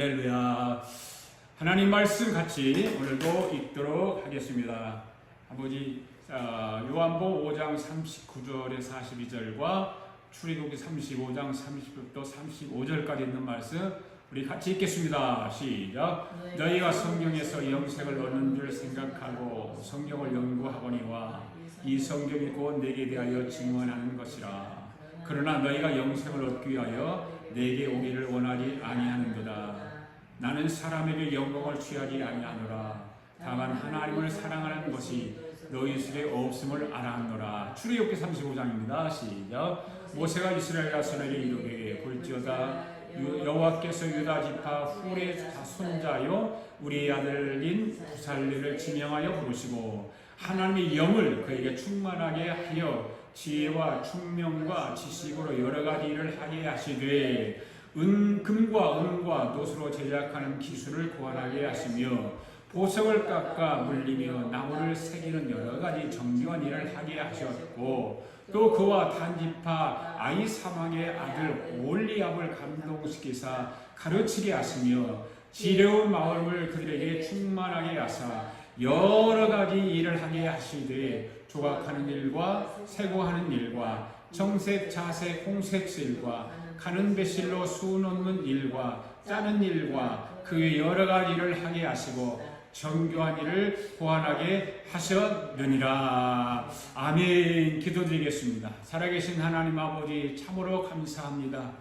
할렐루야. 하나님 말씀 같이 오늘도 읽도록 하겠습니다. 아버지, 요한복음 5장 39절에 42절과 출애굽기 35장 30절부터 35절까지 있는 말씀 우리 같이 읽겠습니다. 시작. 너희가 성경에서 영생을 얻는 줄 생각하고 성경을 연구하거니와 이 성경이 곧 내게 대하여 증언하는 것이라. 그러나 너희가 영생을 얻기 위하여 내게 오기를 원하지 아니하는도다. 나는 사람에게 영광을 취하지 아니하노라. 다만 하나님을 사랑하는 것이 너희 속에 없음을 알아하노라. 출애굽기 35장입니다. 시작. 모세가 이스라엘 자손에게 이르되 볼지어다 여호와께서 유다 지파 훌의 손자요 우리 아들인 부살레를 지명하여 부르시고 하나님의 영을 그에게 충만하게 하여 지혜와 총명과 지식으로 여러 가지 일을 하게 하시되 금과 은과 노수로 제작하는 기술을 고안하게 하시며 보석을 깎아 물리며 나무를 새기는 여러 가지 정교한 일을 하게 하셨고 또 그와 단지파 아히사망의 아들 올리압을 감동시키사 가르치게 하시며 지레운 마음을 그들에게 충만하게 하사 여러 가지 일을 하게 하시되 조각하는 일과 세고하는 일과 정색, 자색, 홍색실과 가는 배실로 수 놓는 일과 짜는 일과 그 여러 가지 일을 하게 하시고 정교한 일을 고안하게 하셨느니라. 아멘. 기도드리겠습니다. 살아계신 하나님 아버지 참으로 감사합니다.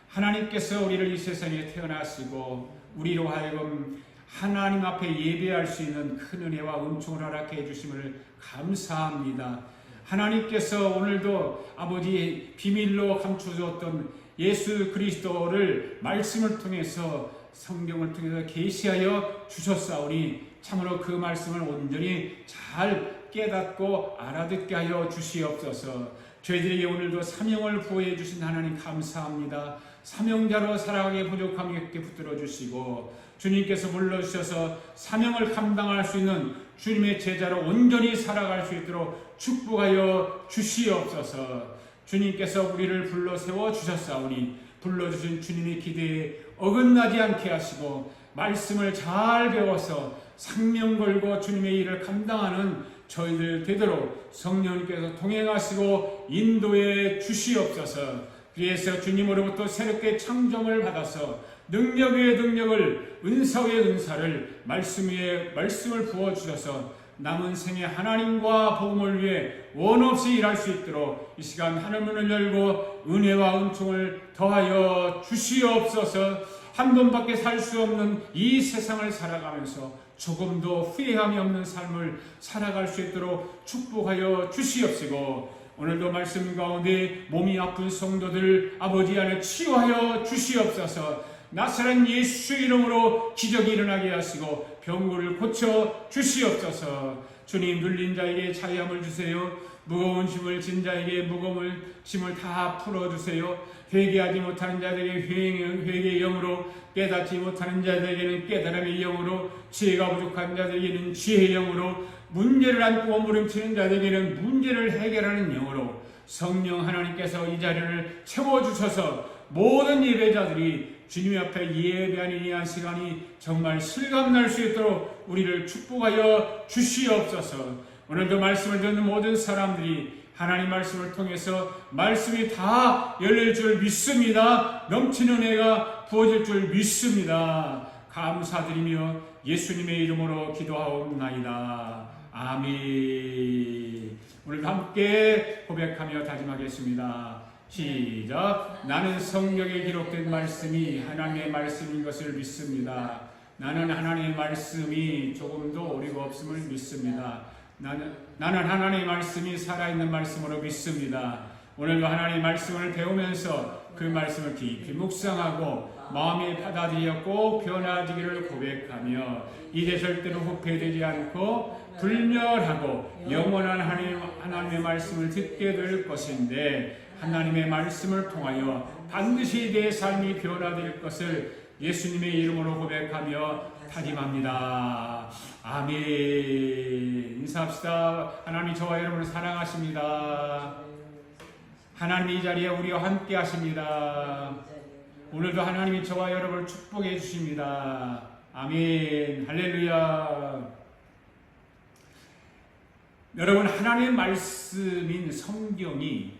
하나님께서 우리를 이 세상에 태어나시고 우리로 하여금 하나님 앞에 예배할 수 있는 큰 은혜와 은총을 허락해 주심을 감사합니다. 하나님께서 오늘도 아버지 비밀로 감춰줬던 예수 그리스도를 말씀을 통해서 성경을 통해서 계시하여 주셨사오니 참으로 그 말씀을 온전히 잘 깨닫고 알아듣게 하여 주시옵소서. 저희들에게 오늘도 사명을 부어해 주신 하나님 감사합니다. 사명자로 살아가게 부족함이 있게 붙들어 주시고 주님께서 불러주셔서 사명을 감당할 수 있는 주님의 제자로 온전히 살아갈 수 있도록 축복하여 주시옵소서. 주님께서 우리를 불러 세워 주셨사오니 불러주신 주님의 기대에 어긋나지 않게 하시고 말씀을 잘 배워서 상명 걸고 주님의 일을 감당하는 저희들 되도록 성령님께서 동행하시고 인도해 주시옵소서. 그래서 주님으로부터 새롭게 창조를 받아서 능력 위에 능력을 은사 위에 은사를 말씀 위에 말씀을 부어주셔서 남은 생에 하나님과 복음을 위해 원없이 일할 수 있도록 이 시간 하늘문을 열고 은혜와 은총을 더하여 주시옵소서. 한 번밖에 살 수 없는 이 세상을 살아가면서 조금도 후회함이 없는 삶을 살아갈 수 있도록 축복하여 주시옵시고 오늘도 말씀 가운데 몸이 아픈 성도들 아버지 안에 치유하여 주시옵소서. 나사렛 예수 이름으로 기적이 일어나게 하시고 병고를 고쳐 주시옵소서. 주님 눌린 자에게 자유함을 주세요. 무거운 짐을 진 자에게 무거운 짐을 다 풀어주세요. 회개하지 못하는 자들에게 회개의 영으로 깨닫지 못하는 자들에게는 깨달음의 영으로 지혜가 부족한 자들에게는 지혜의 영으로 문제를 안고 몸부림치는 자들에게는 문제를 해결하는 영으로 성령 하나님께서 이 자리를 채워주셔서 모든 예배자들이 주님 앞에 예배하는 이 한 시간이 정말 실감날 수 있도록 우리를 축복하여 주시옵소서. 오늘도 말씀을 듣는 모든 사람들이 하나님 말씀을 통해서 말씀이 다 열릴 줄 믿습니다. 넘치는 은혜가 부어질 줄 믿습니다. 감사드리며 예수님의 이름으로 기도하옵나이다. 아멘. 오늘도 함께 고백하며 다짐하겠습니다. 시작. 나는 성경에 기록된 말씀이 하나님의 말씀인 것을 믿습니다. 나는 하나님의 말씀이 조금도 오류가 없음을 믿습니다. 나는 하나님의 말씀이 살아있는 말씀으로 믿습니다. 오늘도 하나님의 말씀을 배우면서 그 말씀을 깊이 묵상하고 마음이 받아들였고 변화지기를 고백하며 이제 절대로 후회되지 않고 불멸하고 영원한 하나님의 말씀을 듣게 될 것인데 하나님의 말씀을 통하여 반드시 내 삶이 변화될 것을 예수님의 이름으로 고백하며 다짐합니다. 아멘. 인사합시다. 하나님 저와 여러분을 사랑하십니다. 하나님 이 자리에 우리와 함께 하십니다. 오늘도 하나님이 저와 여러분을 축복해 주십니다. 아멘. 할렐루야. 여러분, 하나님의 말씀인 성경이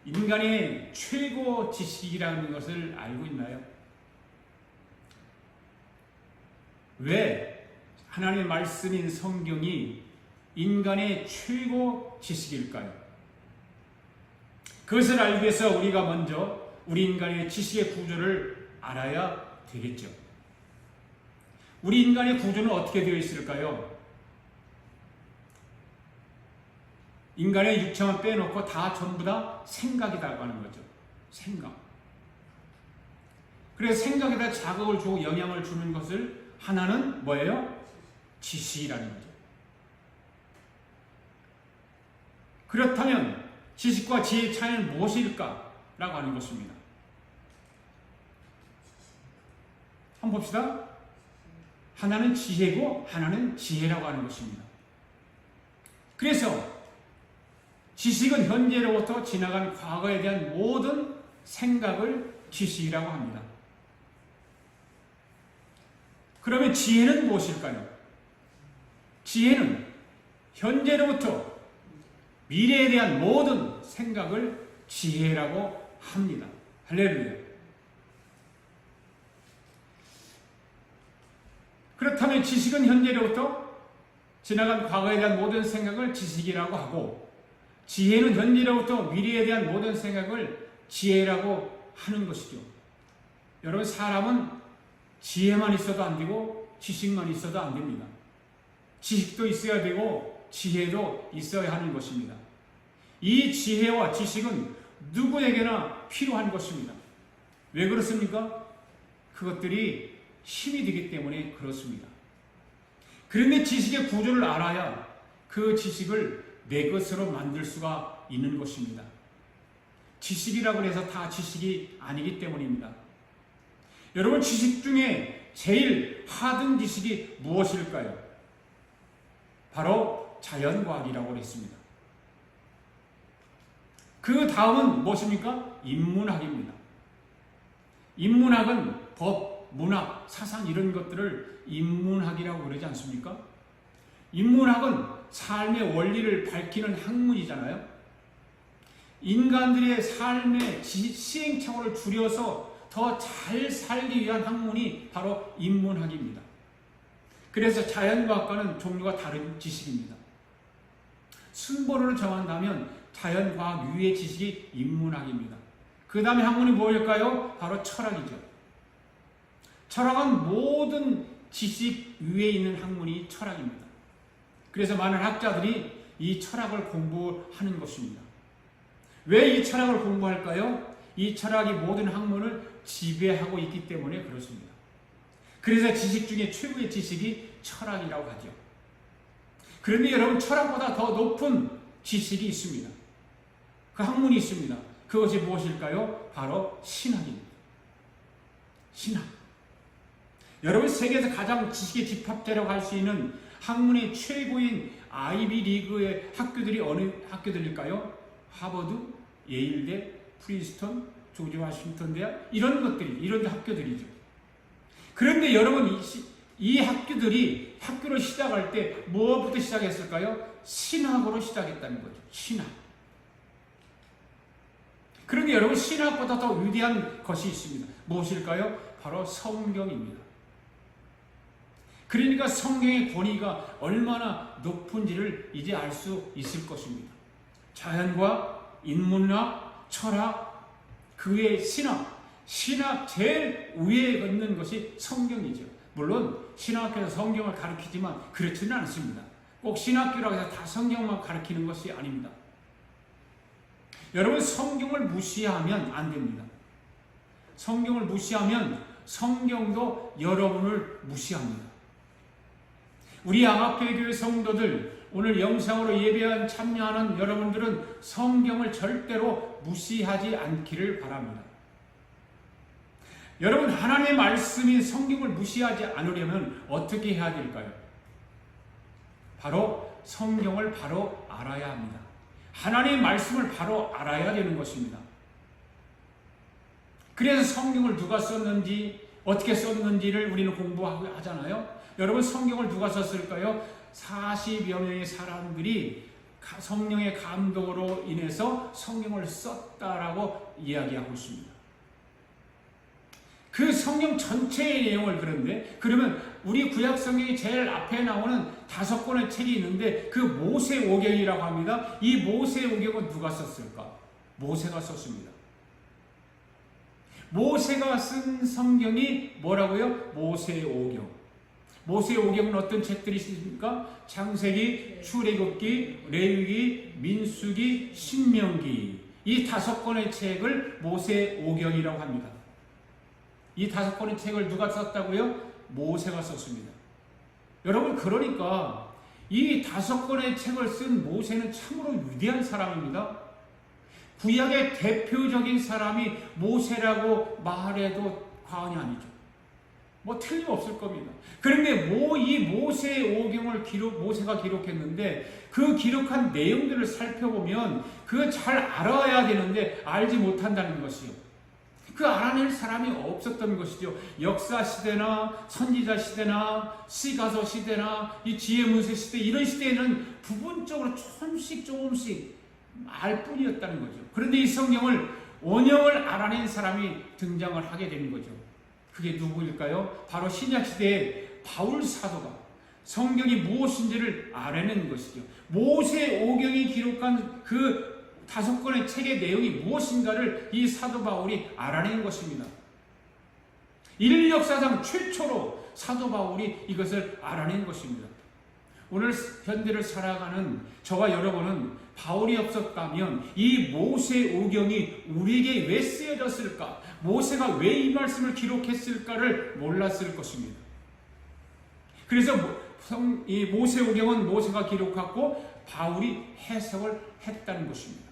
인간의 최고 지식이라는 것을 알고 있나요? 왜 하나님의 말씀인 성경이 인간의 최고 지식일까요? 그것을 알기 위해서 우리가 먼저 우리 인간의 지식의 구조를 알아야 되겠죠. 우리 인간의 구조는 어떻게 되어 있을까요? 인간의 육체만 빼놓고 다 전부 다 생각이라고 하는 거죠. 생각. 그래서 생각에다 자극을 주고 영향을 주는 것을 하나는 뭐예요? 지식이라는 거죠. 그렇다면 지식과 지혜의 차이는 무엇일까? 라고 하는 것입니다. 한번 봅시다. 하나는 지혜고 하나는 지혜라고 하는 것입니다. 그래서 지식은 현재로부터 지나간 과거에 대한 모든 생각을 지식이라고 합니다. 그러면 지혜는 무엇일까요? 지혜는 현재로부터 미래에 대한 모든 생각을 지혜라고 합니다. 할렐루야. 그렇다면 지식은 현재로부터 지나간 과거에 대한 모든 생각을 지식이라고 하고, 지혜는 현재로부터 미래에 대한 모든 생각을 지혜라고 하는 것이죠. 여러분, 사람은 지혜만 있어도 안 되고 지식만 있어도 안 됩니다. 지식도 있어야 되고 지혜도 있어야 하는 것입니다. 이 지혜와 지식은 누구에게나 필요한 것입니다. 왜 그렇습니까? 그것들이 힘이 되기 때문에 그렇습니다. 그런데 지식의 구조를 알아야 그 지식을 내 것으로 만들 수가 있는 것입니다. 지식이라고 해서 다 지식이 아니기 때문입니다. 여러분, 지식 중에 제일 하등 지식이 무엇일까요? 바로 자연과학이라고 했습니다. 그 다음은 무엇입니까? 인문학입니다. 인문학은 법, 문학, 사상 이런 것들을 인문학이라고 그러지 않습니까? 인문학은 삶의 원리를 밝히는 학문이잖아요. 인간들의 삶의 시행착오를 줄여서 더 잘 살기 위한 학문이 바로 인문학입니다. 그래서 자연과학과는 종류가 다른 지식입니다. 순번호를 정한다면 자연과학 위의 지식이 인문학입니다. 그 다음에 학문이 뭐일까요? 바로 철학이죠. 철학은 모든 지식 위에 있는 학문이 철학입니다. 그래서 많은 학자들이 이 철학을 공부하는 것입니다. 왜 이 철학을 공부할까요? 이 철학이 모든 학문을 지배하고 있기 때문에 그렇습니다. 그래서 지식 중에 최고의 지식이 철학이라고 하죠. 그런데 여러분, 철학보다 더 높은 지식이 있습니다. 그 학문이 있습니다. 그것이 무엇일까요? 바로 신학입니다. 신학. 여러분, 세계에서 가장 지식의 집합체라고 할 수 있는 학문의 최고인 아이비 리그의 학교들이 어느 학교들일까요? 하버드, 예일대, 프린스턴, 조지 워싱턴 대학, 이런 학교들이죠. 그런데 여러분, 이 학교들이 학교를 시작할 때 무엇부터 시작했을까요? 신학으로 시작했다는 거죠. 신학. 그런데 여러분, 신학보다 더 위대한 것이 있습니다. 무엇일까요? 바로 성경입니다. 그러니까 성경의 권위가 얼마나 높은지를 이제 알 수 있을 것입니다. 자연과 인문학, 철학, 그 외에 신학 제일 위에 있는 것이 성경이죠. 물론 신학교에서 성경을 가르치지만 그렇지는 않습니다. 꼭 신학교라고 해서 다 성경만 가르치는 것이 아닙니다. 여러분, 성경을 무시하면 안 됩니다. 성경을 무시하면 성경도 여러분을 무시합니다. 우리 양합회교회 성도들, 오늘 영상으로 예배한 참여하는 여러분들은 성경을 절대로 무시하지 않기를 바랍니다. 여러분, 하나님의 말씀인 성경을 무시하지 않으려면 어떻게 해야 될까요? 바로 성경을 바로 알아야 합니다. 하나님의 말씀을 바로 알아야 되는 것입니다. 그래서 성경을 누가 썼는지, 어떻게 썼는지를 우리는 공부하잖아요. 여러분, 성경을 누가 썼을까요? 40여 명의 사람들이 성령의 감동으로 인해서 성경을 썼다라고 이야기하고 있습니다. 그 성경 전체의 내용을, 그런데 그러면 우리 구약 성경이 제일 앞에 나오는 5권의 책이 있는데 그 모세오경이라고 합니다. 이 모세오경은 누가 썼을까? 모세가 썼습니다. 모세가 쓴 성경이 뭐라고요? 모세오경. 모세오경은 어떤 책들이 있습니까? 창세기, 출애굽기, 레위기, 민수기, 신명기. 이 5권의 책을 모세오경이라고 합니다. 이 5권의 책을 누가 썼다고요? 모세가 썼습니다. 여러분, 그러니까 이 5권의 책을 쓴 모세는 참으로 위대한 사람입니다. 구약의 대표적인 사람이 모세라고 말해도 과언이 아니죠. 뭐 틀림없을 겁니다. 그런데 이 모세오경을 모세가 기록했는데 그 기록한 내용들을 살펴보면 그거 잘 알아야 되는데 알지 못한다는 것이요. 그 알아낼 사람이 없었던 것이죠. 역사 시대나 선지자 시대나 시가서 시대나 이 지혜문서 시대, 이런 시대에는 부분적으로 조금씩 알 뿐이었다는 거죠. 그런데 이 성경을 원형을 알아낸 사람이 등장을 하게 되는 거죠. 그게 누구일까요? 바로 신약시대의 바울 사도가 성경이 무엇인지를 알아낸 것이죠. 모세오경이 기록한 그 5권의 책의 내용이 무엇인가를 이 사도 바울이 알아낸 것입니다. 인류 역사상 최초로 사도 바울이 이것을 알아낸 것입니다. 오늘 현대를 살아가는 저와 여러분은 바울이 없었다면 이 모세오경이 우리에게 왜 쓰여졌을까? 모세가 왜 이 말씀을 기록했을까를 몰랐을 것입니다. 그래서 이 모세오경은 모세가 기록하고 바울이 해석을 했다는 것입니다.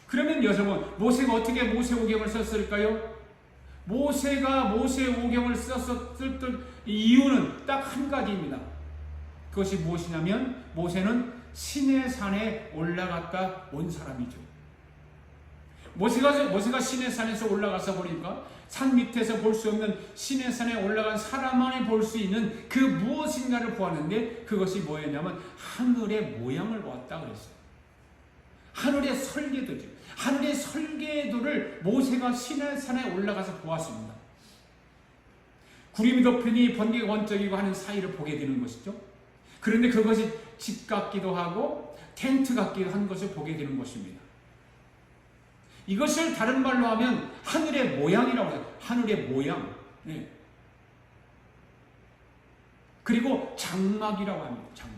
그러면 여러분, 모세가 어떻게 모세오경을 썼을까요? 모세가 모세오경을 썼을 이유는 딱 한 가지입니다. 그것이 무엇이냐면 모세는 시내산에 올라갔다 온 사람이죠. 모세가 시내산에서 올라가서 보니까 산 밑에서 볼 수 없는 시내산에 올라간 사람만이 볼 수 있는 그 무엇인가를 보았는데 그것이 뭐였냐면 하늘의 모양을 보았다 그랬어요. 하늘의 설계도죠. 하늘의 설계도를 모세가 시내산에 올라가서 보았습니다. 구름이 덮이니 번개가 번쩍이고 하는 사이를 보게 되는 것이죠. 그런데 그것이 집 같기도 하고 텐트 같기도 한 것을 보게 되는 것입니다. 이것을 다른 말로 하면 하늘의 모양이라고 해요. 하늘의 모양. 네. 그리고 장막이라고 합니다. 장막.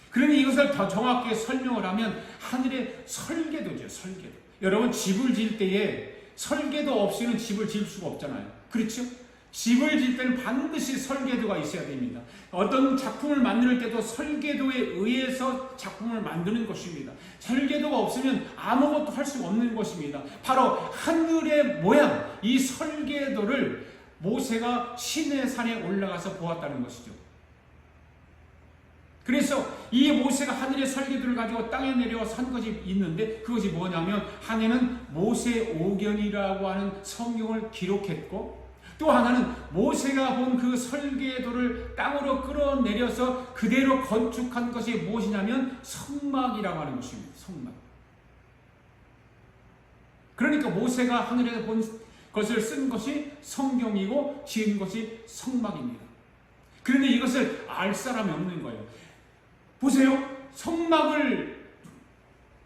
그러니 이것을 더 정확하게 설명을 하면 하늘의 설계도죠. 설계도. 여러분, 집을 지을 때에 설계도 없이는 집을 지을 수가 없잖아요. 그렇죠? 집을 지을 때는 반드시 설계도가 있어야 됩니다. 어떤 작품을 만들 때도 설계도에 의해서 작품을 만드는 것입니다. 설계도가 없으면 아무것도 할 수 없는 것입니다. 바로 하늘의 모양, 이 설계도를 모세가 시내산에 올라가서 보았다는 것이죠. 그래서 이 모세가 하늘의 설계도를 가지고 땅에 내려와 산 것이 있는데 그것이 뭐냐면 하나는 모세오경이라고 하는 성경을 기록했고 또 하나는 모세가 본 그 설계도를 땅으로 끌어내려서 그대로 건축한 것이 무엇이냐면 성막이라고 하는 것입니다. 성막. 그러니까 모세가 하늘에서 본 것을 쓴 것이 성경이고 지은 것이 성막입니다. 그런데 이것을 알 사람이 없는 거예요. 보세요. 성막을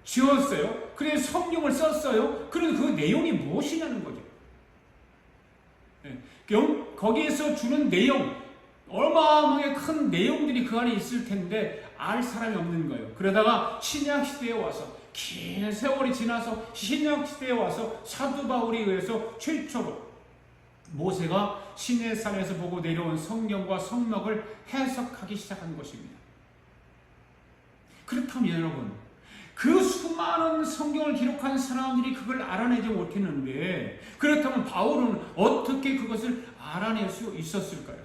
지었어요. 그래서 성경을 썼어요. 그런데 그 내용이 무엇이냐는 거죠. 거기에서 주는 내용, 어마어마하게 큰 내용들이 그 안에 있을 텐데 알 사람이 없는 거예요. 그러다가 신약시대에 와서 긴 세월이 지나서 신약시대에 와서 사도 바울에 의해서 최초로 모세가 시내산에서 보고 내려온 성경과 성막을 해석하기 시작한 것입니다. 그렇다면 여러분, 그 수많은 성경을 기록한 사람들이 그걸 알아내지 못했는데 그렇다면 바울은 어떻게 그것을 알아낼 수 있었을까요?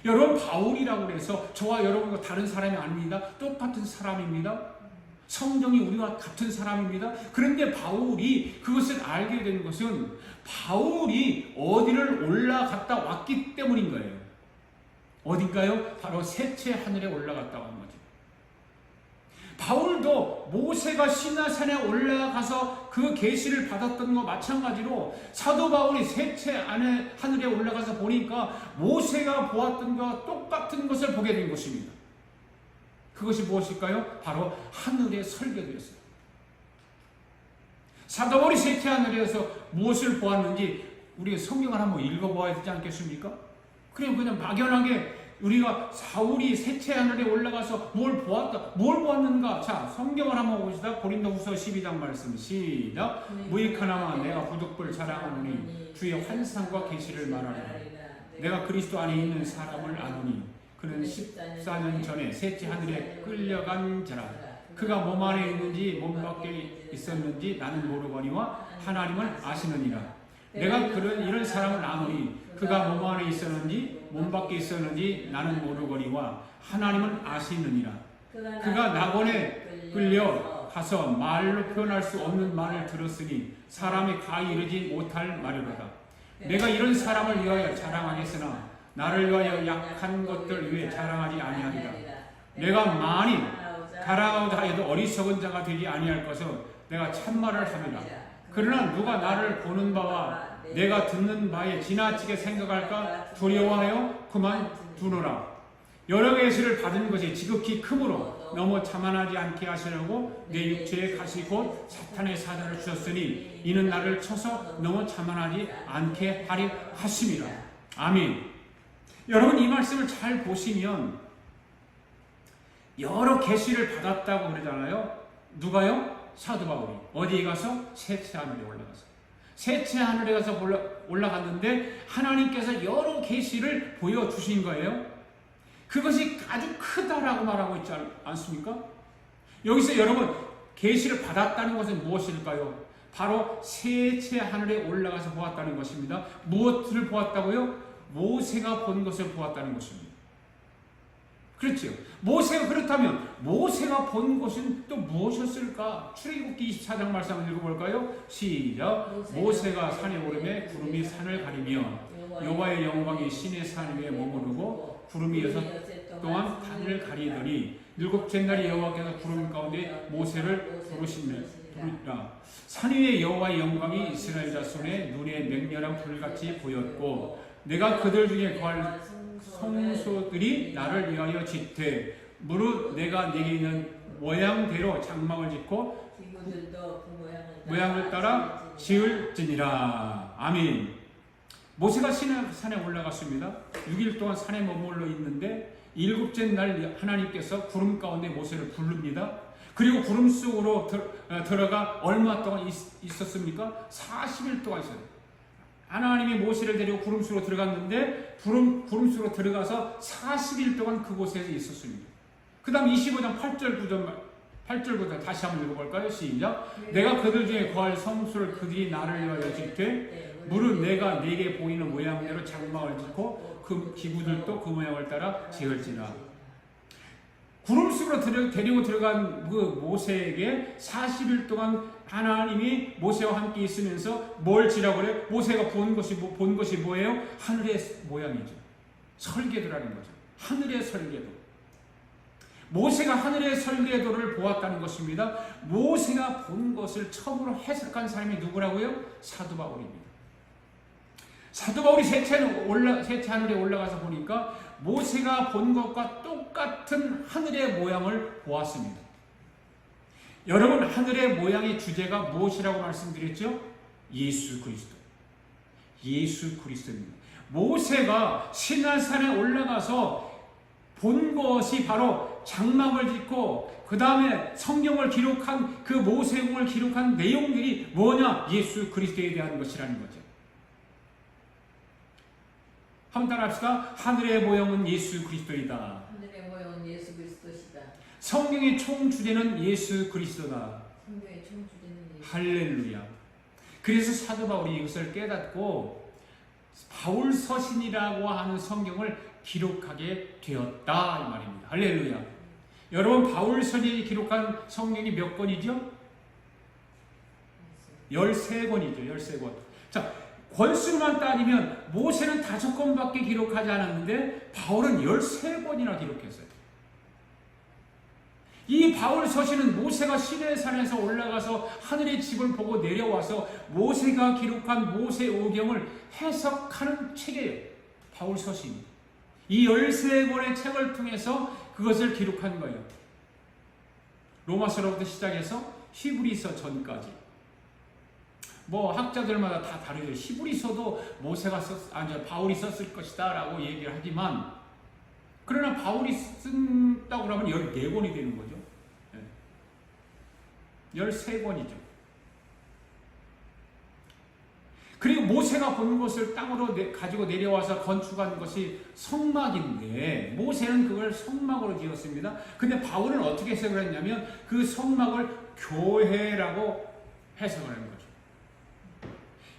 여러분, 바울이라고 해서 저와 여러분과 다른 사람이 아닙니다. 똑같은 사람입니다. 성령이 우리와 같은 사람입니다. 그런데 바울이 그것을 알게 된 것은 바울이 어디를 올라갔다 왔기 때문인 거예요. 어딘가요? 바로 셋째 하늘에 올라갔다 온 거죠. 바울도 모세가 시나산에 올라가서 그 계시를 받았던 것 마찬가지로 사도 바울이 셋째 하늘에 올라가서 보니까 모세가 보았던 것과 똑같은 것을 보게 된 것입니다. 그것이 무엇일까요? 바로 하늘의 설계도였어요. 사도 바울이 셋째 하늘에서 무엇을 보았는지 우리가 성경을 한번 읽어보아야 되지 않겠습니까? 그냥 막연하게 우리가 사울이 셋째 하늘에 올라가서 뭘 보았는가? 자, 성경을 한번 봅시다. 고린도후서 12장 말씀 시작. 무익하나마 내가 부득불 자랑하노니 주의 환상과 계시를 말하리라. 내가 그리스도 안에 있는 사람을 아노니 그는 14년 전에 셋째 하늘에 끌려간 자라. 그가 몸 안에 있는지 몸 밖에 있었는지 나는 모르거니와 하나님을 아시느니라. 내가 이런 사람을 아노니 그가 몸 안에 있었는지 몸 밖에 있었는지 나는 모르거니와 하나님은 아시느니라. 그가 낙원에 끌려 가서 말로 표현할 수 없는 말을 들었으니 사람이 가히 이르지 못할 말이로다. 내가 이런 사람을 위하여 자랑하겠으나 나를 위하여 약한 것들 위해 자랑하지 아니하리라. 내가 많이 자랑하고자 하여도 어리석은 자가 되지 아니할 것은 내가 참말을 함이라. 그러나 누가 나를 보는 바와 내가 듣는 바에 지나치게 생각할까 두려워하여 그만두노라. 여러 계시를 받은 것이 지극히 크므로 너무 자만하지 않게 하시려고 내 육체에 가시 곧 사탄의 사자를 주셨으니 이는 나를 쳐서 너무 자만하지 않게 하려 하심이라. 아멘. 여러분 이 말씀을 잘 보시면 여러 계시를 받았다고 그러잖아요. 누가요? 사도 바울이 어디에 가서? 셋째 하늘에 올라가서 셋째 하늘에 가서 올라갔는데 하나님께서 여러 계시를 보여주신 거예요. 그것이 아주 크다라고 말하고 있지 않습니까? 여기서 여러분 계시를 받았다는 것은 무엇일까요? 바로 셋째 하늘에 올라가서 보았다는 것입니다. 무엇을 보았다고요? 모세가 본 것을 보았다는 것입니다. 그렇죠. 모세가 그렇다면 모세가 본 것은 또 무엇이었을까? 출애굽기 24장 말씀 한번 읽어볼까요? 시작. 모세가 산에 오르매 구름이 산을 가리며 여호와의 영광이 신의 산 위에 머무르고 구름이 6 동안 하늘을 가리더니 7째 날에 여호와께서 구름 가운데 모세를 부르시니라. 산 위에 여호와의 영광이 이스라엘 자손의 눈에 맹렬한 불같이 보였고 내가 그들 중에 거할 성소들이 나를 위하여 짓되 무릇 내가 내게 있는 모양대로 장막을 짓고 모양을 따라 지을지니라. 아멘. 모세가 산에 올라갔습니다. 6일 동안 산에 머물러 있는데 7째 날 하나님께서 구름 가운데 모세를 부릅니다. 그리고 구름 속으로 들어가 얼마 동안 있었습니까? 40일 동안 있어요. 하나님이 모세를 데리고 구름 속으로 들어갔는데 구름 속으로 들어가서 40일 동안 그곳에서 있었습니다. 그 다음 25장 8절부터 다시 한번 읽어볼까요? 시작. 내가 그들 중에 거할 성소를 그들이 나를 위하여 짓되 무릇 내가 내게 보이는 모양대로 장막을 짓고 그 기구들도 그 모양을 따라 지을지라. 구름 속으로 데리고 들어간 그 모세에게 40일 동안 하나님이 모세와 함께 있으면서 뭘 지라고 그래요? 모세가 본 것이 뭐예요? 하늘의 모양이죠. 설계도라는 거죠. 하늘의 설계도. 모세가 하늘의 설계도를 보았다는 것입니다. 모세가 본 것을 처음으로 해석한 사람이 누구라고요? 사도 바울입니다. 사도 바울이 셋째 하늘에 올라가서 보니까 모세가 본 것과 똑같은 하늘의 모양을 보았습니다. 여러분 하늘의 모양의 주제가 무엇이라고 말씀드렸죠? 예수 그리스도. 예수 그리스도입니다. 모세가 시내산에 올라가서 본 것이 바로 장막을 짓고 그 다음에 성경을 기록한 그 모세공을 기록한 내용들이 뭐냐? 예수 그리스도에 대한 것이라는 거죠. 한번 따라합시다. 하늘의 모형은 예수 그리스도이다. 하늘의 모형은 예수 그리스도시다. 성경의 총 주제는 예수 그리스도다. 성경의 총 주제는 예수. 할렐루야. 그래서 사도 바울이 이것을 깨닫고 바울 서신이라고 하는 성경을 기록하게 되었다 이 말입니다. 할렐루야. 여러분 바울서신이 기록한 성경이 몇 권이죠? 13권이죠. 13권. 자, 권수로만 따지면 모세는 5권밖에 기록하지 않았는데 바울은 13권이나 기록했어요. 이 바울 서신은 모세가 시내산에서 올라가서 하늘의 집을 보고 내려와서 모세가 기록한 모세오경을 해석하는 책이에요. 바울 서신. 이 13권의 책을 통해서 그것을 기록한 거예요. 로마서로부터 시작해서 히브리서 전까지. 뭐 학자들마다 다 다르죠. 히브리서도 바울이 썼을 것이다 라고 얘기를 하지만, 그러나 바울이 쓴다고 하면 14권이 되는 거죠. 13권이죠. 그리고 모세가 본 것을 땅으로 가지고 내려와서 건축한 것이 성막인데, 모세는 그걸 성막으로 지었습니다. 근데 바울은 어떻게 해석을 했냐면 그 성막을 교회라고 해석을 한 거죠.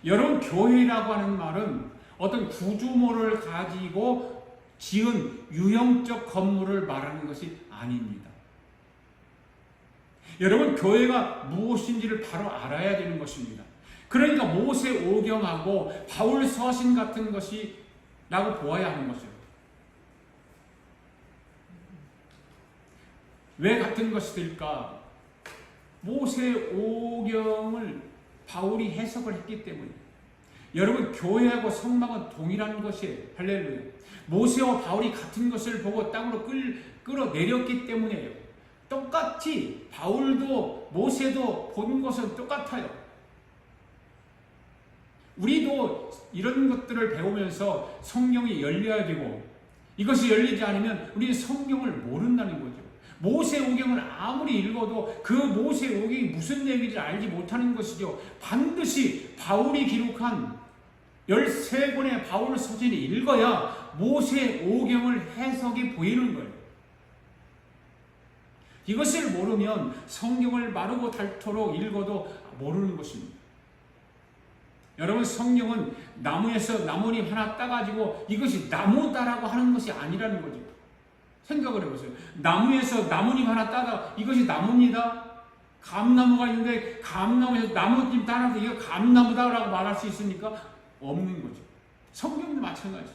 여러분, 교회라고 하는 말은 어떤 구조물을 가지고 지은 유형적 건물을 말하는 것이 아닙니다. 여러분, 교회가 무엇인지를 바로 알아야 되는 것입니다. 그러니까 모세오경하고 바울 서신 같은 것이라고 보아야 하는 것이에요. 왜 같은 것이 될까? 모세오경을 바울이 해석을 했기 때문에. 여러분, 교회하고 성막은 동일한 것이에요. 할렐루야. 모세와 바울이 같은 것을 보고 땅으로 끌어내렸기 때문이에요. 똑같이 바울도 모세도 본 것은 똑같아요. 우리도 이런 것들을 배우면서 성경이 열려야 되고, 이것이 열리지 않으면 우리는 성경을 모른다는 거죠. 모세오경을 아무리 읽어도 그 모세오경이 무슨 얘기인지 알지 못하는 것이죠. 반드시 바울이 기록한 13권의 바울 서신이 읽어야 모세오경을 해석이 보이는 거예요. 이것을 모르면 성경을 마르고 닳도록 읽어도 모르는 것입니다. 여러분, 성경은 나무에서 나뭇잎 하나 따가지고 이것이 나무다라고 하는 것이 아니라는 거죠. 생각을 해보세요. 나무에서 나뭇잎 하나 따다 이것이 나무입니다. 감나무가 있는데 감나무에서 나뭇잎 따라서 이거 감나무다라고 말할 수 있습니까? 없는 거죠. 성경도 마찬가지죠.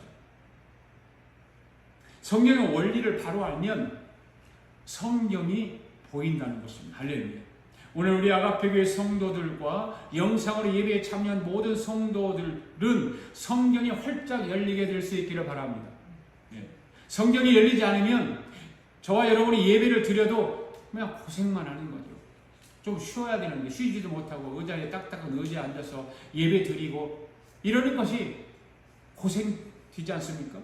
성경의 원리를 바로 알면 성경이 보인다는 것입니다. 할렐루야. 오늘 우리 아가페교회 성도들과 영상으로 예배에 참여한 모든 성도들은 성경이 활짝 열리게 될 수 있기를 바랍니다. 성경이 열리지 않으면 저와 여러분이 예배를 드려도 그냥 고생만 하는 거죠. 좀 쉬어야 되는데 쉬지도 못하고 의자에 딱딱한 의자에 앉아서 예배 드리고 이러는 것이 고생 되지 않습니까?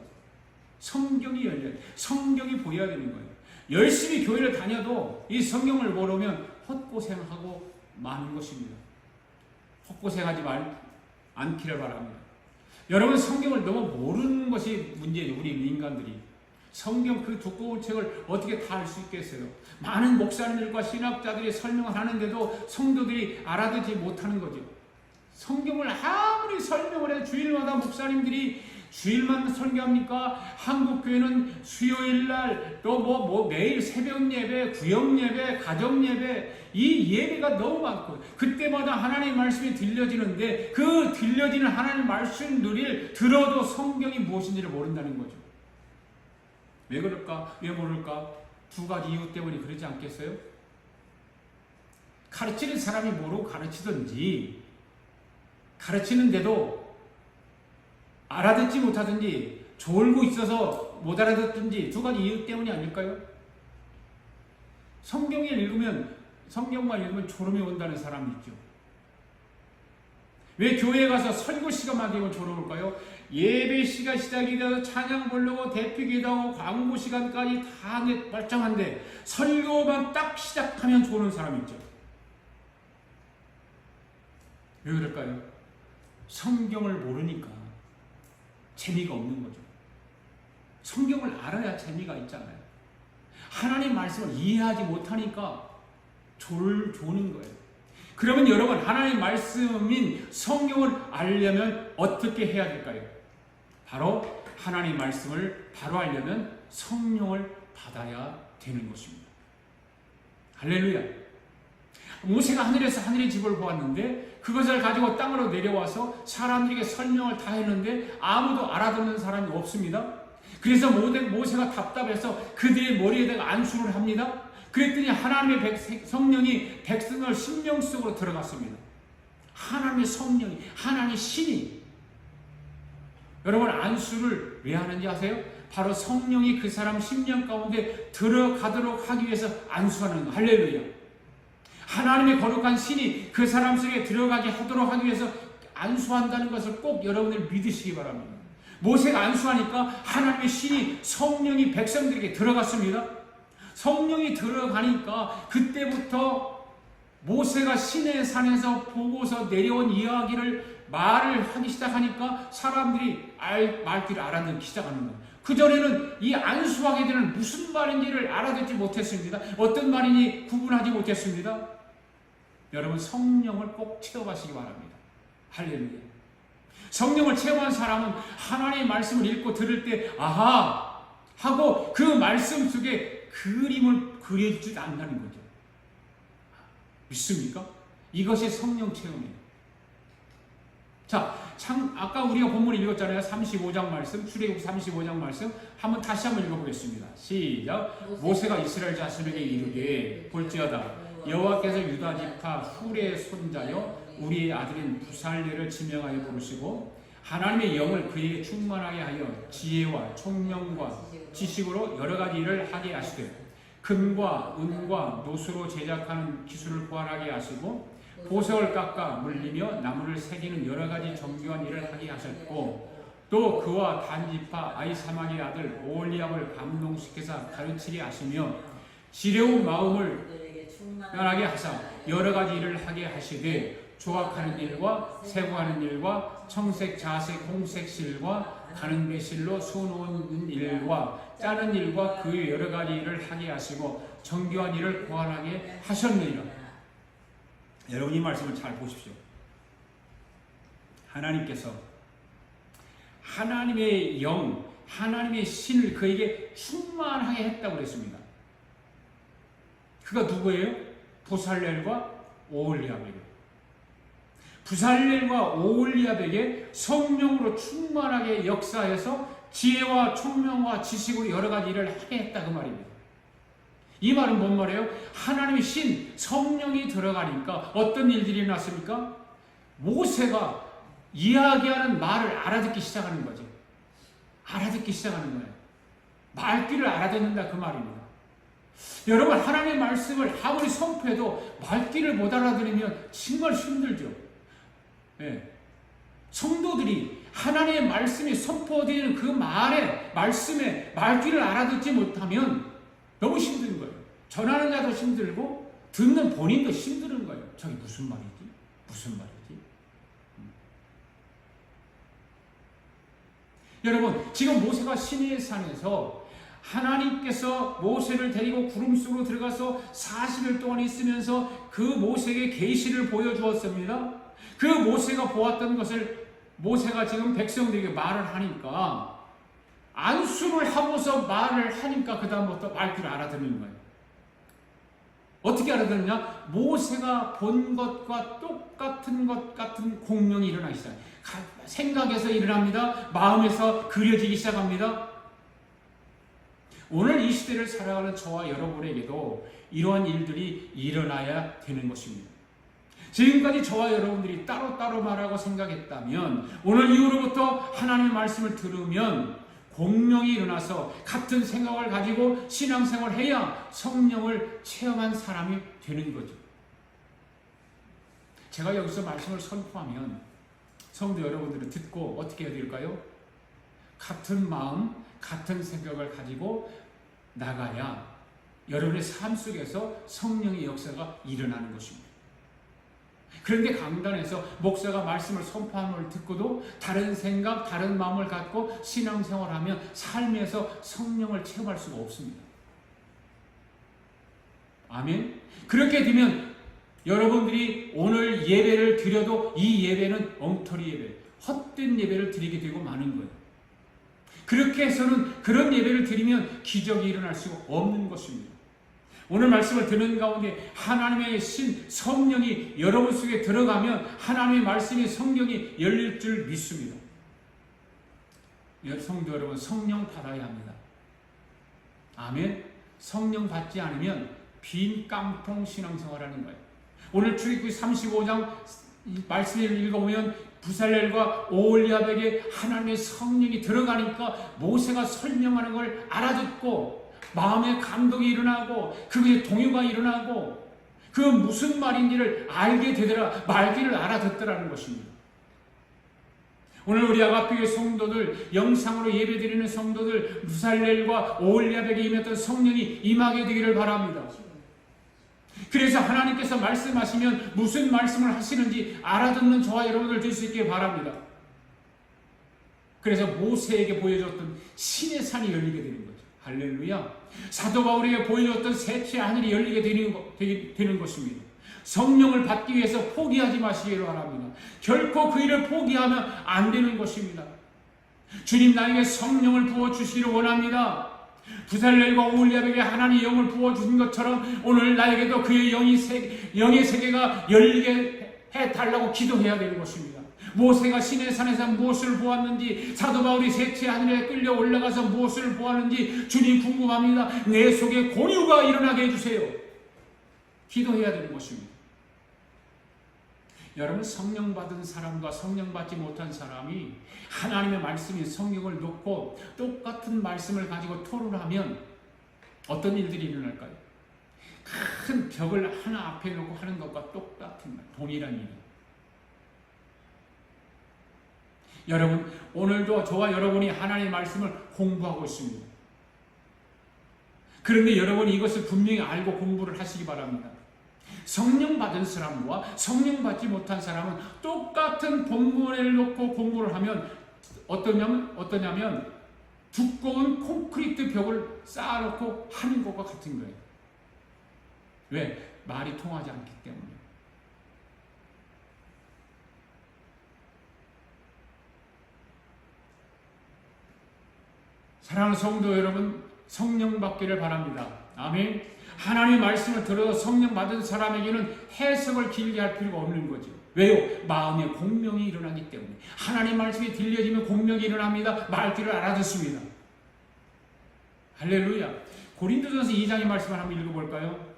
성경이 열려야 돼. 성경이 보여야 되는 거예요. 열심히 교회를 다녀도 이 성경을 모르면 헛고생하고 마는 것입니다. 헛고생하지 않기를 바랍니다. 여러분, 성경을 너무 모르는 것이 문제예요. 우리 인간들이. 성경 그 두꺼운 책을 어떻게 다 알 수 있겠어요? 많은 목사님들과 신학자들이 설명을 하는데도 성도들이 알아듣지 못하는 거죠. 성경을 아무리 설명을 해도 주일마다 목사님들이 주일만 설교합니까? 한국교회는 수요일날 또 매일 새벽 예배, 구역 예배, 가정 예배 이 예배가 너무 많고 그때마다 하나님의 말씀이 들려지는데 그 들려지는 하나님의 말씀들을 들어도 성경이 무엇인지를 모른다는 거죠. 왜 그럴까? 왜 모를까? 두 가지 이유 때문에 그러지 않겠어요? 가르치는 사람이 뭐로 가르치든지 가르치는데도 알아듣지 못하든지 졸고 있어서 못 알아듣든지 두 가지 이유 때문이 아닐까요? 성경을 읽으면 성경만 읽으면 졸음이 온다는 사람이 있죠. 왜 교회에 가서 설교 시간만 되면 졸음올까요? 예배 시간 시작이 돼서 찬양 부르고 대피 기도하고 광고 시간까지 다 멀쩡한데 설교만 딱 시작하면 졸은 사람이 있죠. 왜 그럴까요? 성경을 모르니까 재미가 없는 거죠. 성경을 알아야 재미가 있잖아요. 하나님 말씀을 이해하지 못하니까 조는 거예요. 그러면 여러분, 하나님 말씀인 성경을 알려면 어떻게 해야 될까요? 바로 하나님 말씀을 바로 알려면 성령을 받아야 되는 것입니다. 할렐루야. 모세가 하늘에서 하늘의 집을 보았는데 그것을 가지고 땅으로 내려와서 사람들에게 설명을 다 했는데 아무도 알아듣는 사람이 없습니다. 그래서 모세가 답답해서 그들의 머리에다가 안수를 합니다. 그랬더니 하나님의 성령이 백성을 심령 속으로 들어갔습니다. 하나님의 성령이, 하나님의 신이. 여러분, 안수를 왜 하는지 아세요? 바로 성령이 그 사람 심령 가운데 들어가도록 하기 위해서 안수하는 거. 할렐루야. 하나님의 거룩한 신이 그 사람 속에 들어가게 하도록 하기 위해서 안수한다는 것을 꼭 여러분들 믿으시기 바랍니다. 모세가 안수하니까 하나님의 신이, 성령이 백성들에게 들어갔습니다. 성령이 들어가니까 그때부터 모세가 시내 산에서 보고서 내려온 이야기를 말을 하기 시작하니까 사람들이 말귀를 알아듣기 시작하는 거예요. 그전에는 이 안수하게 되는 무슨 말인지를 알아듣지 못했습니다. 어떤 말인지 구분하지 못했습니다. 여러분, 성령을 꼭 체험하시기 바랍니다. 할렐루야. 성령을 체험한 사람은 하나님의 말씀을 읽고 들을 때 아하 하고 그 말씀 속에 그림을 그려주지 않는다는 거죠. 믿습니까? 이것이 성령 체험이에요. 자, 아까 우리가 본문을 읽었잖아요. 35장 말씀, 출애굽 35장 말씀 한번 다시 한번 읽어보겠습니다. 시작. 모세가 이스라엘 자손에게 이르되 볼지어다 여호와께서 유다 지파 훌의 손자여 우리의 아들인 부살레를 지명하여 부르시고 하나님의 영을 그에게 충만하게 하여 지혜와 총명과 지식으로 여러 가지 일을 하게 하시되 금과 은과 노수로 제작하는 기술을 구하게 하시고 보석을 깎아 물리며 나무를 새기는 여러 가지 정교한 일을 하게 하셨고 또 그와 단지파 아히사막의 아들 오홀리압을 감동시켜서 가르치게 하시며 지혜로운 마음을 편하게 하사 여러 가지 일을 하게 하시되 조각하는 일과 세부하는 일과 청색, 자색, 홍색 실과 가는 배실로 수놓는 일과 짜는 일과 그 여러 가지 일을 하게 하시고 정교한 일을 고안하게 하셨느니라. 여러분, 이 말씀을 잘 보십시오. 하나님께서 하나님의 영, 하나님의 신을 그에게 충만하게 했다고 그랬습니다. 그가 누구예요? 부살렐과 오홀리압이에요. 부살렐과 오홀리압에게 성령으로 충만하게 역사해서 지혜와 총명과 지식으로 여러 가지 일을 하게 했다 그 말입니다. 이 말은 뭔 말이에요? 하나님의 신, 성령이 들어가니까 어떤 일들이 일어났습니까? 모세가 이야기하는 말을 알아듣기 시작하는 거죠. 알아듣기 시작하는 거예요. 말귀를 알아듣는다 그 말입니다. 여러분, 하나님의 말씀을 아무리 선포해도 말귀를 못 알아들으면 정말 힘들죠. 네. 성도들이 하나님의 말씀이 선포되는 그 말씀에 말귀를 알아듣지 못하면 너무 힘든 거예요. 전하는 자도 힘들고 듣는 본인도 힘든 거예요. 저게 무슨 말이지? 무슨 말이지? 여러분, 지금 모세가 시내의 산에서 하나님께서 모세를 데리고 구름 속으로 들어가서 40일 동안 있으면서 그 모세에게 계시를 보여주었습니다. 그 모세가 보았던 것을 모세가 지금 백성들에게 말을 하니까 안수를 하고서 말을 하니까 그 다음부터 말귀를 알아듣는 거예요. 어떻게 알아듣느냐? 모세가 본 것과 똑같은 것 같은 공명이 일어나기 시작해요. 생각에서 일어납니다. 마음에서 그려지기 시작합니다. 오늘 이 시대를 살아가는 저와 여러분에게도 이러한 일들이 일어나야 되는 것입니다. 지금까지 저와 여러분들이 따로따로 말하고 생각했다면 오늘 이후로부터 하나님의 말씀을 들으면 공명이 일어나서 같은 생각을 가지고 신앙생활을 해야 성령을 체험한 사람이 되는 거죠. 제가 여기서 말씀을 선포하면 성도 여러분들은 듣고 어떻게 해야 될까요? 같은 마음, 같은 생각을 가지고 나가야 여러분의 삶 속에서 성령의 역사가 일어나는 것입니다. 그런데 강단에서 목사가 말씀을 선포하는 걸 듣고도 다른 생각, 다른 마음을 갖고 신앙생활을 하면 삶에서 성령을 체험할 수가 없습니다. 아멘. 그렇게 되면 여러분들이 오늘 예배를 드려도 이 예배는 엉터리 예배, 헛된 예배를 드리게 되고 마는 거예요. 그렇게 해서는 그런 예배를 드리면 기적이 일어날 수가 없는 것입니다. 오늘 말씀을 듣는 가운데 하나님의 신 성령이 여러분 속에 들어가면 하나님의 말씀이 성경이 열릴 줄 믿습니다. 성도 여러분, 성령 받아야 합니다. 아멘. 성령 받지 않으면 빈 깡통 신앙생활하는 거예요. 오늘 출애굽기 35장 말씀을 읽어보면 부살렐과 오홀리압에게 하나님의 성령이 들어가니까 모세가 설명하는 걸 알아듣고 마음에 감동이 일어나고 그것에 동요가 일어나고 그 무슨 말인지를 알게 되더라, 말귀를 알아듣더라는 것입니다. 오늘 우리 아가페교회 성도들, 영상으로 예배드리는 성도들, 부살렐과 오홀리압에게 임했던 성령이 임하게 되기를 바랍니다. 그래서 하나님께서 말씀하시면 무슨 말씀을 하시는지 알아듣는 저와 여러분들 될 수 있게 바랍니다. 그래서 모세에게 보여줬던 신의 산이 열리게 되는 거죠. 할렐루야. 사도 바울에게 보여줬던 셋째 하늘이 열리게 되는 것입니다. 성령을 받기 위해서 포기하지 마시기를 바랍니다. 결코 그 일을 포기하면 안 되는 것입니다. 주님, 나에게 성령을 부어주시기를 원합니다. 부살렐과 오홀리압에게 하나님의 영을 부어주신 것처럼 오늘 나에게도 그의 영의 세계가 열리게 해달라고 기도해야 되는 것입니다. 모세가 시내산에서 무엇을 보았는지, 사도 바울이 셋째 하늘에 끌려 올라가서 무엇을 보았는지 주님 궁금합니다. 내 속에 공유가 일어나게 해주세요. 기도해야 되는 것입니다. 여러분, 성령 받은 사람과 성령 받지 못한 사람이 하나님의 말씀인 성경을 놓고 똑같은 말씀을 가지고 토론하면 어떤 일들이 일어날까요? 큰 벽을 하나 앞에 놓고 하는 것과 똑같은 말, 동일한 일이에요. 여러분, 오늘도 저와 여러분이 하나님의 말씀을 공부하고 있습니다. 그런데 여러분이 이것을 분명히 알고 공부를 하시기 바랍니다. 성령 받은 사람과 성령 받지 못한 사람은 똑같은 본문을 놓고 공부를 하면 어떠냐면 두꺼운 콘크리트 벽을 쌓아놓고 하는 것과 같은 거예요. 왜? 말이 통하지 않기 때문에. 사랑하는 성도 여러분, 성령 받기를 바랍니다. 아멘. 하나님의 말씀을 들어서 성령 받은 사람에게는 해석을 길게 할 필요가 없는 거죠. 왜요? 마음에 공명이 일어나기 때문에. 하나님 말씀이 들려지면 공명이 일어납니다. 말귀를 알아듣습니다. 할렐루야. 고린도전서 2장의 말씀을 한번 읽어볼까요?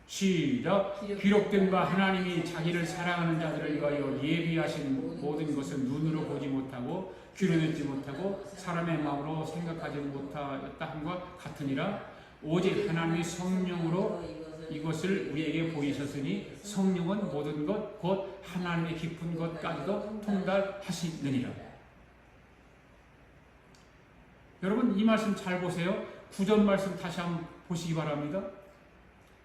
시작. 기록된 바 하나님이 자기를 사랑하는 자들을 위하여 예비하신 모든 것은 눈으로 보지 못하고 귀로 듣지 못하고 사람의 마음으로 생각하지 못하였다 함과 같으니라. 오직 하나님의 성령으로 이것을 우리에게 보이셨으니 성령은 모든 것 곧 하나님의 깊은 것까지도 통달하시느니라. 여러분, 이 말씀 잘 보세요. 구전 말씀 다시 한번 보시기 바랍니다.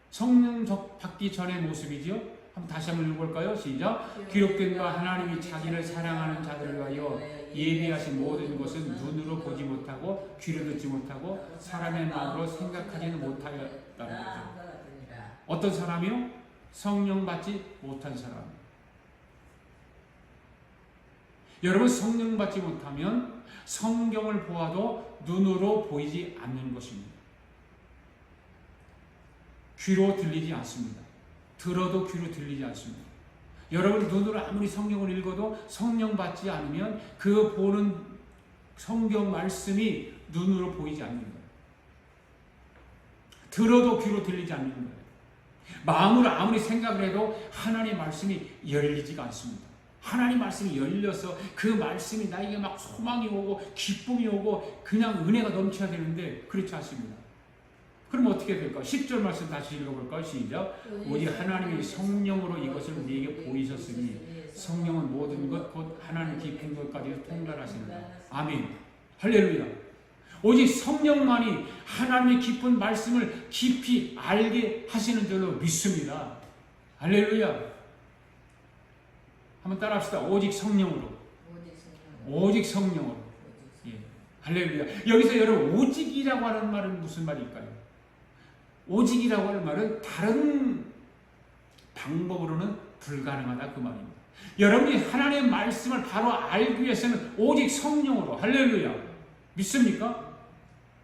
성령 받기 전의 모습이지요. 다시 한번 읽어볼까요? 시작. 기록된 바 하나님이 자기를 사랑하는 자들을 위하여 예비하신 모든 것은 눈으로 보지 못하고 귀로 듣지 못하고 사람의 마음으로 생각하지는 못하였다는 거죠. 어떤 사람이요? 성령 받지 못한 사람. 여러분, 성령 받지 못하면 성경을 보아도 눈으로 보이지 않는 것입니다. 귀로 들리지 않습니다. 들어도 귀로 들리지 않습니다. 여러분, 눈으로 아무리 성경을 읽어도 성령 받지 않으면 그 보는 성경 말씀이 눈으로 보이지 않는 거예요. 들어도 귀로 들리지 않는 거예요. 마음으로 아무리 생각을 해도 하나님의 말씀이 열리지가 않습니다. 하나님 말씀이 열려서 그 말씀이 나에게 막 소망이 오고 기쁨이 오고 그냥 은혜가 넘쳐야 되는데 그렇지 않습니다. 그럼 어떻게 될까? 10절 말씀 다시 읽어볼까요? 시작. 오직 하나님의 성령으로 이것을 우리에게 보이셨으니 성령은 모든 것 곧 하나님 깊은 것까지 통달하시는다. 아멘. 할렐루야. 오직 성령만이 하나님의 깊은 말씀을 깊이 알게 하시는 줄로 믿습니다. 할렐루야. 한번 따라합시다. 오직 성령으로. 오직 성령으로. 예. 할렐루야. 여기서 여러분, 오직이라고 하는 말은 무슨 말일까요? 오직이라고 하는 말은 다른 방법으로는 불가능하다 그 말입니다. 여러분이 하나님의 말씀을 바로 알기 위해서는 오직 성령으로. 할렐루야. 믿습니까?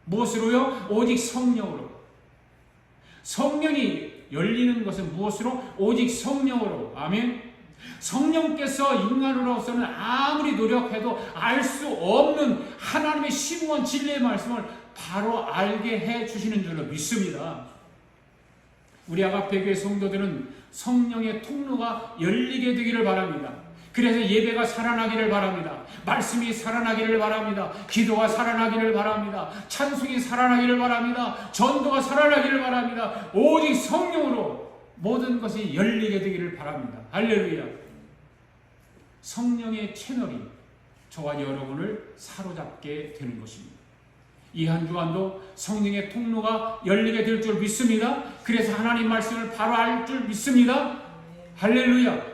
무엇으로요? 오직 성령으로. 성령이 열리는 것은 무엇으로? 오직 성령으로. 아멘. 성령께서 인간으로서는 아무리 노력해도 알 수 없는 하나님의 심오한 진리의 말씀을 바로 알게 해 주시는 줄로 믿습니다. 우리 아가페교회 성도들은 성령의 통로가 열리게 되기를 바랍니다. 그래서 예배가 살아나기를 바랍니다. 말씀이 살아나기를 바랍니다. 기도가 살아나기를 바랍니다. 찬송이 살아나기를 바랍니다. 전도가 살아나기를 바랍니다. 오직 성령으로 모든 것이 열리게 되기를 바랍니다. 할렐루야. 성령의 채널이 저와 여러분을 사로잡게 되는 것입니다. 이 한 주간도 성령의 통로가 열리게 될 줄 믿습니다. 그래서 하나님 말씀을 바로 알 줄 믿습니다. 할렐루야.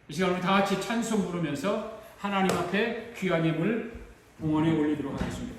이 시간 우리 다 같이 찬송 부르면서 하나님 앞에 귀한 예물 봉헌에 올리도록 하겠습니다.